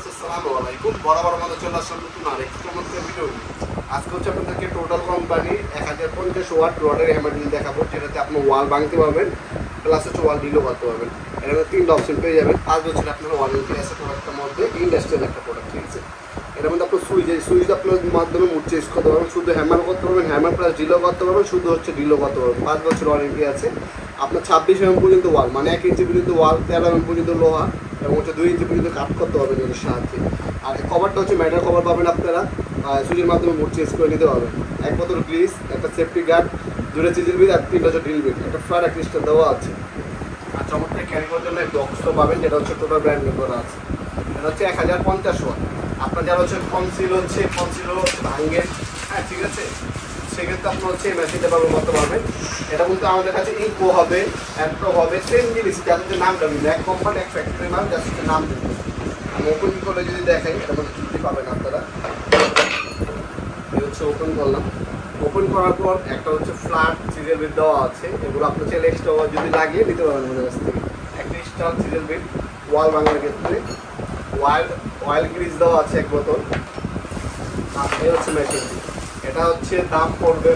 Viewers আসসালামু আলাইকুম। বরাবর আমাদের চলে আসলাম নতুন আরেকটি চমৎকার ভিডিও নিয়ে। আজকে হচ্ছে আপনাদেরকে টোটাল কোম্পানি 1050 ওয়াট রডের হ্যামার ড্রিল দেখাবো, যেটাতে আপনি ওয়াল ভাঙতে পারবেন প্লাস হচ্ছে ওয়াল ড্রিলও করতে পারবেন। এর মধ্যে তিনটা অপশন পেয়ে যাবেন। 5 বছর আপনার ওয়ারেন্টি আছে প্রোডাক্টের মধ্যে, ইন্ডাস্ট্রিয়াল একটা প্রোডাক্ট, ঠিক আছে। এর মধ্যে আপনার সুইচ আপনার মাধ্যমে মুড চেঞ্জ করতে পারবেন, শুধু হ্যামার করতে পারবেন, হ্যামার প্লাস ড্রিলও করতে পারবেন, শুধু হচ্ছে ড্রিলও করতে পারবেন। 5 বছর ওয়ারেন্টি আছে। আপনার 26 mm পর্যন্ত ওয়াল, মানে 1 ইঞ্চি পর্যন্ত ওয়াল, 13 mm পর্যন্ত লোহা এবং হচ্ছে 2 ইঞ্চি পর্যন্ত কাট করতে পারবেন এর সাহায্যে। আর কভারটা হচ্ছে ম্যাটার কভার পাবেন আপনারা, সুইচের মাধ্যমে মুড চেঞ্জ করে নিতে পারবেন। এক বোতল গ্লিস, একটা সেফটি গার্ড, 2টা চিজিল বিট আর 3টা হচ্ছে ড্রিল বিট, একটা ফ্লার ক্রিস্টাল দেওয়া আছে। আর চমৎকার ক্যারি করার জন্য একটা বক্সও পাবেন, যেটা হচ্ছে টোটাল ব্র্যান্ড করা আছে। এটা হচ্ছে 1050 ওয়াট। আপনার যারা হচ্ছে কনসিল ভাঙ্গেন, হ্যাঁ ঠিক আছে, সেক্ষেত্রে আপনার হচ্ছে এই মেশিনটা ব্যবহার করতে পারবেন। এটা কিন্তু আমাদের কাছে ইকো হবে, অ্যান্ট্রো হবে, সেম জিনিস, যাদের নামটা মিলে এক কোম্পানি এক ফ্যাক্টরি মাল, যার নাম দিন। আমি ওপেন করে যদি দেখাই, এটা মধ্যে চুক্তি পাবেন আপনারা। এই হচ্ছে ওপেন করলাম। ওপেন করার পর একটা হচ্ছে ফ্ল্যাট সিরিয়াল বিট দেওয়া আছে, এগুলো আপনার চাইলে এক্সট্রা যদি লাগিয়ে নিতে পারবেন আমাদের কাছ থেকে। একটা এক্সট্রা সিরিয়াল বিট ওয়াল ভাঙার ক্ষেত্রে, অয়েল গ্রিজ দেওয়া আছে 1 বোতল। আর এই হচ্ছে মেশিনটি। এটা হচ্ছে দাম পড়বে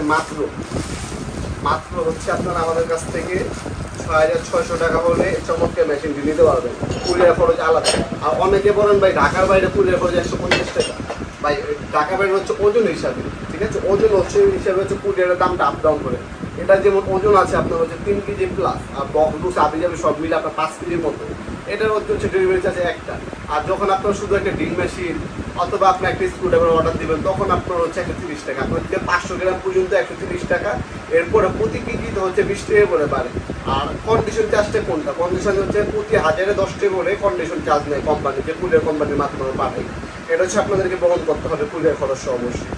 মাত্র হচ্ছে আপনারা আমাদের কাছ থেকে 6600 টাকা হলে চমৎকার মেশিনটি নিতে পারবেন। কুরিয়ার খরচ আলাদা। আর অনেকে বলেন ভাই ঢাকার বাইরে কুরিয়ার খরচ 150 টাকা। ভাই ঢাকার বাইরে হচ্ছে ওজন হিসাবে, ঠিক আছে, ওজন হচ্ছে হিসাবে হচ্ছে কুরিয়ারের দামটা আপ ডাউন করে। এটা যেমন ওজন আছে আপনার হচ্ছে 3 কেজি প্লাস, আর বক্স আবি যাবে সব মিলে আপনার 5 কেজির মতো। এটার হচ্ছে ডেলিভারি চার্জ একটা। আর যখন আপনার শুধু একটা ড্রিল মেশিন অথবা আপনি একটা স্ক্রুড্রাইভার অর্ডার দিবেন, তখন আপনার হচ্ছে 130 টাকা। আপনার দিকে 500 গ্রাম পর্যন্ত 130 টাকা। এরপরে প্রতি কেজিতে হচ্ছে 20 টাকা করে বাড়ে। আর কন্ডিশন চার্জটা কোনটা? কন্ডিশন হচ্ছে প্রতি 1000-এ 10 টাকা করে কন্ডিশন চার্জ নেয় কোম্পানি, যে কুরিয়ার কোম্পানির মাধ্যমে পাঠায়। এটা হচ্ছে আপনাদেরকে বহন করতে হবে কুরিয়ার খরচ অবশ্যই।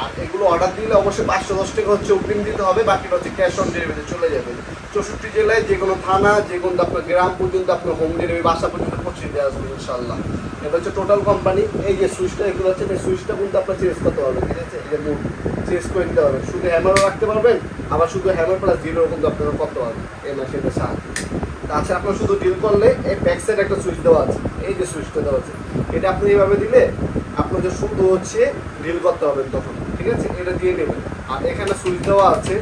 আর এগুলো অর্ডার দিলে অবশ্যই 510 টাকা হচ্ছে অগ্রিম দিতে হবে, বাকিটা হচ্ছে ক্যাশ অন ডেলিভারিতে চলে যাবে। 64 জেলায় যে কোনো থানা, যে কোনো আপনার গ্রাম পর্যন্ত আপনার হোম ডেলিভারি বাসা পর্যন্ত পৌঁছে দেওয়া আসবে ইনশাল্লাহ। এটা হচ্ছে টোটাল কোম্পানি। এই যে সুইচটা এগুলো হচ্ছে, এই সুইচটা কিন্তু আপনার চেঞ্জ করতে পারবেন, ঠিক আছে, এই মুড চেঞ্জ করে দিতে পারবেন। শুধু হ্যামারও রাখতে পারবেন, আবার শুধু হ্যামার প্লাস ড্রিলও কিন্তু আপনারা করতে পারবেন এই মেশিনটার সাহায্যে। তাছাড়া আপনার শুধু ড্রিল করলে এই ব্যাক সাইড একটা সুইচ দেওয়া আছে, এই যে সুইচটা দেওয়া আছে, এটা আপনি এইভাবে দিলে আপনার যে শুধু হচ্ছে ড্রিল করতে হবে তখন, ঠিক আছে, এটা দিয়ে নেবেন। আর এখানে সুইচ দেওয়া আছে,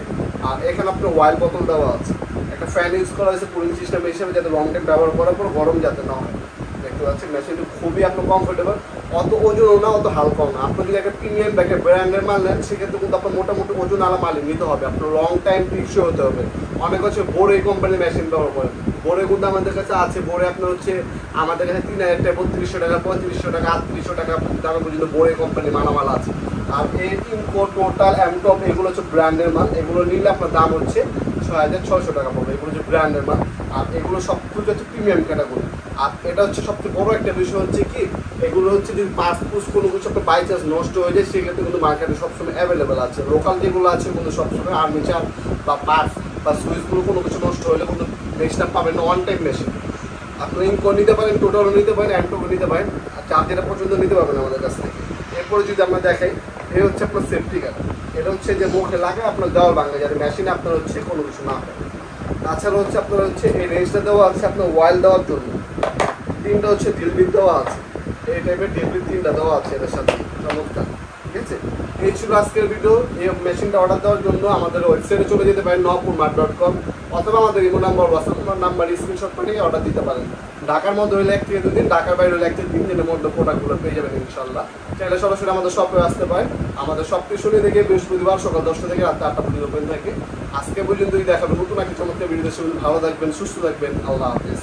আর এখানে আপনার ওয়াইল বোতল দেওয়া আছে। একটা ফ্যান ইউজ করা হয়েছে কুলিং সিস্টেম হিসেবে, যাতে লং টাইম ব্যবহার করার পর গরম যাতে না হয়। দেখতে পাচ্ছেন মেশিনটি খুবই আপনার কমফোর্টেবল, অত ওজনও না অত হালকাও না। আপনি যদি একটা প্রিমিয়াম বা একটা ব্র্যান্ডের মাল নেন, সেক্ষেত্রে কিন্তু আপনার মোটামুটি ওজন আলা মালিক নিতে হবে, আপনার লং টাইম টিকসই হতে হবে। অনেক হচ্ছে বোরে কোম্পানির মেশিন ব্যবহার করেন, বোরে কিন্তু আমাদের কাছে আছে। বোরে আপনার হচ্ছে আমাদের কাছে 3000 টাকা, 3200 টাকা, 3500 টাকা, 3800 টাকা দামে পর্যন্ত বোরে কোম্পানির মালামাল আছে। আর এই ইনকো, টোটাল, এমটপ এগুলো হচ্ছে ব্র্যান্ডের মাল। এগুলো নিলে আপনার দাম হচ্ছে 6600 টাকা পড়বে। এগুলো হচ্ছে ব্র্যান্ডের মাল, আর এগুলো সব কিছু হচ্ছে প্রিমিয়াম ক্যাটাগরি। আর এটা হচ্ছে সবচেয়ে বড় একটা বিষয় হচ্ছে কি, এগুলো হচ্ছে যদি পার্টস কোনো কিছু একটা বাই চান্স নষ্ট হয়ে যায়, সেক্ষেত্রে কিন্তু মার্কেটে সবসময় অ্যাভেলেবেল আছে। লোকাল যেগুলো আছে কিন্তু সবসময় আর্মিচার বা পার্টস বা সুইচগুলো কোনো কিছু নষ্ট হলে কিন্তু নেক্সট টাইম পাবেন না, ওয়ান টাইম মেশিন। আপনি ইনকো নিতে পারেন, টোটালও নিতে পারেন, অ্যান্টোকো নিতে পারেন, আর চার্জারটা পর্যন্ত নিতে পারবেন আমাদের কাছ থেকে। এরপরে যদি আমরা দেখাই, এই হচ্ছে আপনার সেফটি গার্ড। এটা হচ্ছে যে মুখে লাগে আপনার দেওয়ার বাংলা, যাতে মেশিনে আপনার হচ্ছে কোনো কিছু না হয়। তাছাড়া হচ্ছে আপনার হচ্ছে এই রেঞ্জটা দেওয়া আছে আপনার ওয়াইল দেওয়ার জন্য। 3টা হচ্ছে ড্রিল বিট দেওয়া আছে, এই টাইপের ড্রিল বিট 3টা দেওয়া আছে এদের সাথে, চমৎকার, ঠিক আছে। এই ছিল আজকের ভিডিও। এই মেশিনটা অর্ডার দেওয়ার জন্য আমাদের ওয়েবসাইটে চলে যেতে পারেন nopurmart.com, অথবা আমাদের imo number, WhatsApp number screenshot করে অর্ডার দিতে পারেন। ঢাকার মধ্যে হলে 1 থেকে 2 দিন, ঢাকার বাইরে হলে 1 থেকে 3 দিনের মধ্যে প্রোডাক্টগুলো পেয়ে যাবেন ইনশাল্লাহ। চাইলে সরাসরি আমাদের শপে আসতে পারেন। আমাদের শপটি শনি থেকে বৃহস্পতিবার সকাল 10টা থেকে রাত 8টা পর্যন্ত ওপেন থাকে। আজকে পর্যন্তই দেখাবেন নতুন একটা চমৎকার ভিডিও। ভালো থাকবেন, সুস্থ থাকবেন, আল্লাহ হাফেজ।